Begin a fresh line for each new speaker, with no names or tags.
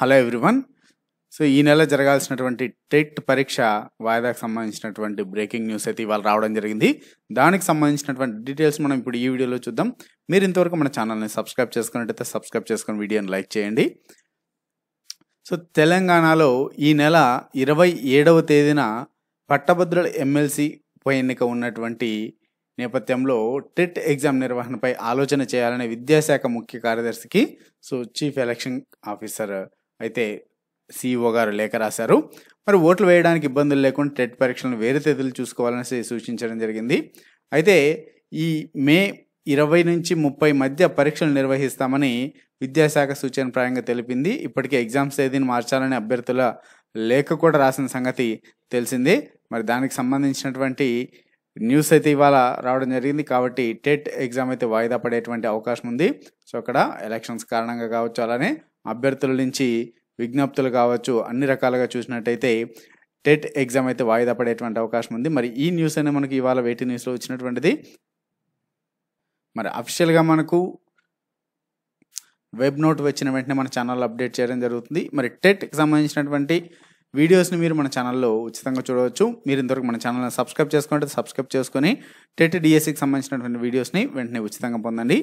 Hello everyone. So ఈ నెల జరగాల్సినటువంటి టెట్ పరీక్ష వాయిదాకు సంబంధించినటువంటి బ్రేకింగ్ న్యూస్ అయితే ఇవాళ రావడం జరిగింది. దానికి సంబంధించినటువంటి డీటెయిల్స్ మనం ఇప్పుడు ఈ వీడియోలో చూద్దాం. మీరు ఇంతవరకు మన ఛానల్ని సబ్స్క్రైబ్ చేసుకున్నట్టయితే సబ్స్క్రైబ్ చేసుకుని వీడియోని లైక్ చేయండి. సో తెలంగాణలో ఈ నెల 27వ తేదీన పట్టభద్రుల ఎమ్మెల్సీ ఉప ఎన్నిక ఉన్నటువంటి నేపథ్యంలో టెట్ ఎగ్జామ్ నిర్వహణపై ఆలోచన చేయాలనే విద్యాశాఖ ముఖ్య కార్యదర్శికి చీఫ్ ఎలక్షన్ ఆఫీసర్ అయితే సిఇఓ గారు లేఖ రాశారు. మరి ఓట్లు వేయడానికి ఇబ్బందులు లేకుండా టెట్ పరీక్షలను వేరే తేదీలు చూసుకోవాలని సూచించడం జరిగింది. అయితే ఈ మే 20 నుంచి 30 మధ్య పరీక్షలు నిర్వహిస్తామని విద్యాశాఖ సూచనప్రాయంగా తెలిపింది. ఇప్పటికే ఎగ్జామ్స్ తేదీని మార్చాలని అభ్యర్థుల లేఖ కూడా రాసిన సంగతి తెలిసిందే. మరి దానికి సంబంధించినటువంటి న్యూస్ అయితే ఇవాళ రావడం జరిగింది. కాబట్టి టెట్ ఎగ్జామ్ అయితే వాయిదా పడేటువంటి అవకాశం ఉంది. సో అక్కడ ఎలక్షన్స్ కారణంగా కావచ్చు, అలానే అభ్యర్థుల నుంచి విజ్ఞప్తులు కావచ్చు, అన్ని రకాలుగా చూసినట్టయితే టెట్ ఎగ్జామ్ అయితే వాయిదా పడేటువంటి అవకాశం ఉంది. మరి ఈ న్యూస్ అనేది మనకి ఇవాళ వేటి న్యూస్లో వచ్చినటువంటిది. మరి అఫీషియల్గా మనకు వెబ్ నోట్ వచ్చిన వెంటనే మన ఛానల్లో అప్డేట్ చేయడం జరుగుతుంది. మరి టెట్కి సంబంధించినటువంటి వీడియోస్ని మీరు మన ఛానల్లో ఉచితంగా చూడవచ్చు. మీరు ఇంతవరకు మన ఛానల్ని సబ్స్క్రైబ్ చేసుకుంటే సబ్స్క్రైబ్ చేసుకొని టెట్ డిఎస్సికి సంబంధించినటువంటి వీడియోస్ని వెంటనే ఉచితంగా పొందండి.